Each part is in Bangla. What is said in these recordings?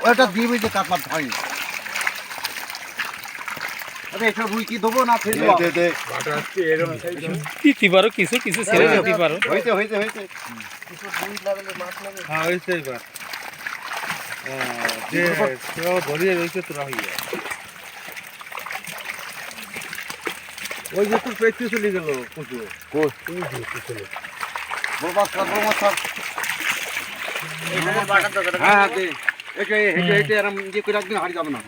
ওটা দিয়ে যে কাতলা ভাঙি এটা রুই কি দেবো না দিতে পারো কিছু কিছু ছেড়ে দিতে পারো। হয়েছে হয়েছে হয়েছে হ্যাঁ হয়েছে এবার ধরিয়ে রয়েছে তোরা হইয়া ওই যে তোর পেটে চলে গেল কুচু চলে বরবাদ কর হ্যাঁ হ্যাঁ এটা হেঁটে হেঁটে এরম ইয়ে করে একদিন হারিয়ে যাবে না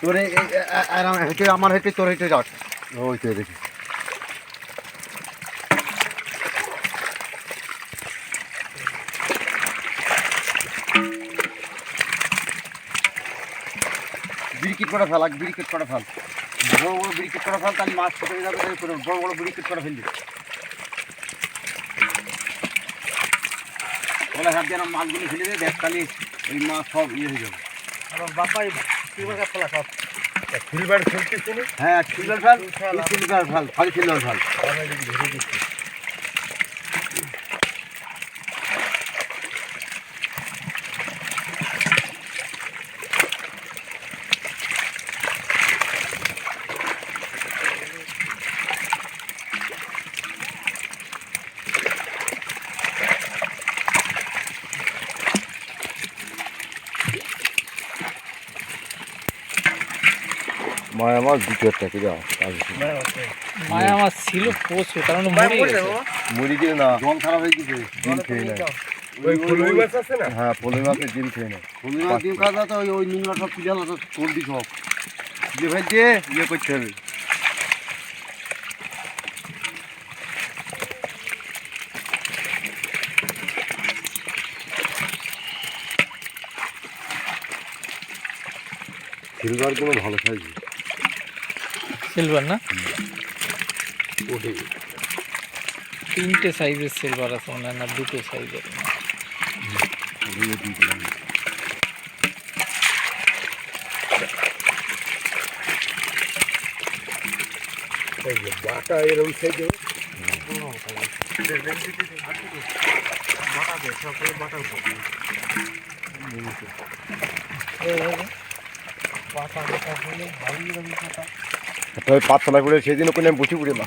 তোর হেঁটে আমার হেঁটে তোর হেঁটে যাস ওই তো দেখি ব্রিকেট করে ফেল ব্রিকেট করে ফেল বড় বড় ব্রিকেট করে ফেল তাহলে মাছ ছোট হয়ে যাবে বড় বড় ব্রিকেট করে ফেলবি বলে হাত দিয়ে মাছগুলো ফেলে দিয়ে দেখ তাহলে ওই মাছ সব ইয়ে হয়ে যাবে বাপাই ফেলা সব ফুলবার ফেলতে কোনো হ্যাঁ সিলভার ফেল সিলভার ফেল খালি সিলভার ফেল ধরে দিচ্ছি মায়া মাছ দ্বিতীয় টাকা যাও মায়া মাছ ছিল প্রচুর, কারণ মুড়ি দিয়ে না জল খারাপ হয়ে গেছে ডিম খেয়ে নেয় হ্যাঁ পলি মাছের ডিম খেয়ে নেয় পলি মাছ ডিম খাওয়া তো ওই নোংরা সব তুলে আলো চর্বি সব তুলে ফেল দিয়ে ইয়ে করতে হবে সিলভার কোনো ভালো সাইজ সিলভার না, তিনটে সাইজের সিলভার আছে মনে হয়, না দুটো সাইজের বাটা এরকম সাইজ পাতলা করে সেদিন ওখানে আমি বসে পড়ে না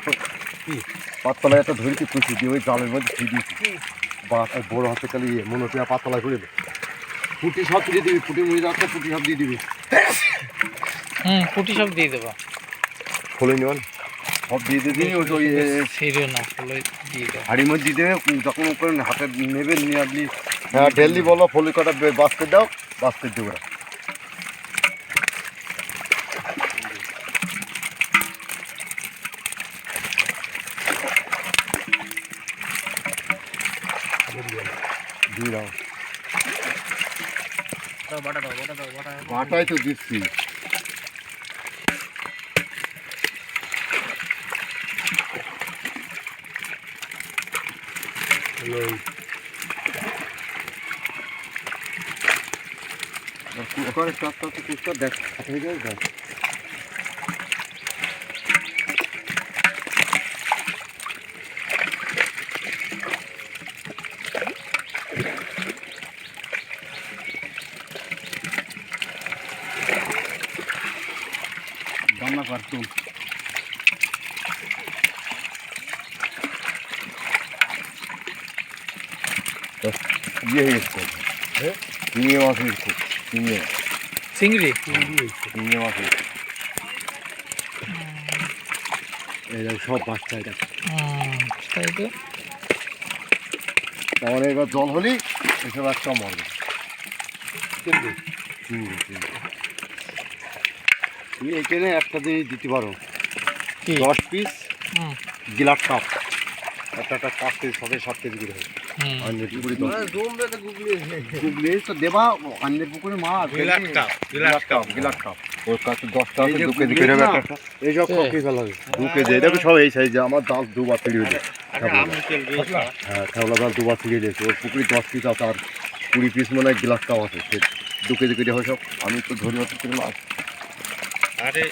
পাতলায় একটা ধরেছি পুষি দিয়ে ওই জালের মধ্যে ছুঁয়ে দিয়েছি বা বড় হাতে খালি মনে হচ্ছে পাতলা করে পুটি সব তুলে দিবি পুটি মুড়ি যাচ্ছে পুটি সব দিয়ে দিবি পুঁটি সব দিয়ে দেবো, খোলে নেবেন সব দিয়ে দিবি ওই ছেড়ে না ফলে দিয়ে দেবো, হাড়ির মধ্যে দিয়ে দেবে যখন করে হাতে নেবে নিয়ে আপনি হ্যাঁ ঢেললি বলো ফলি কটা বাস্কেট দাও বাস্কেট দেবো দিয়ে দাও বাটাই তো দিচ্ছি ওখানে চেষ্টা দেখ হয়ে যাবে দেখ রান্না করতুম ইয়ে হয়ে গেছে চিংড়ি মাছ খুব চিংড়ি চিংড়ি মাছ এই সব বাচ্চা এটা তাই তো, তাহলে এবার জল হলি এসব একটা মরবে কিন্তু তুমি এখানে একটা দিয়ে দিতে পারো 10 পিস গিলাস কাপ একটা কাপ থেকে 6-7 কেজি করে হয় অন্যের পুকুরে গুগলি তো দেবা অন্যের পুকুরে মাছ গিলাস কাপ ওর কাছে 10টা 2 কেজি করে হবে একটা এইসব সব কি ফেলা হবে 2 কেজি এটা সব এই সাইজে আমার দাল দুবার তৈরি হয়ে যায় হ্যাঁ খেলা দাল দুবার তৈরি হয়েছে ওর পুকুরে 10 পিস আছে আর 20 পিস মনে হয় গিলাস কাপ আছে সে 2 কেজি করে হয় সব আমি তো ধরে হচ্ছে মাছ আরে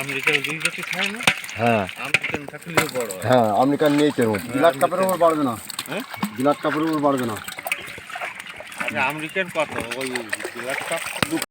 আমেরিকার দুই জাতি খায় না, হ্যাঁ আমেরিকান থাকলেও বড় হয়। হ্যাঁ আমেরিকান নেই তেমন বিলাট কাপের উপর বাড়বে না, হ্যাঁ বিলাট কাপের উপর বাড়বে না। আরে আমেরিকান কত ওই বিলাট কাপ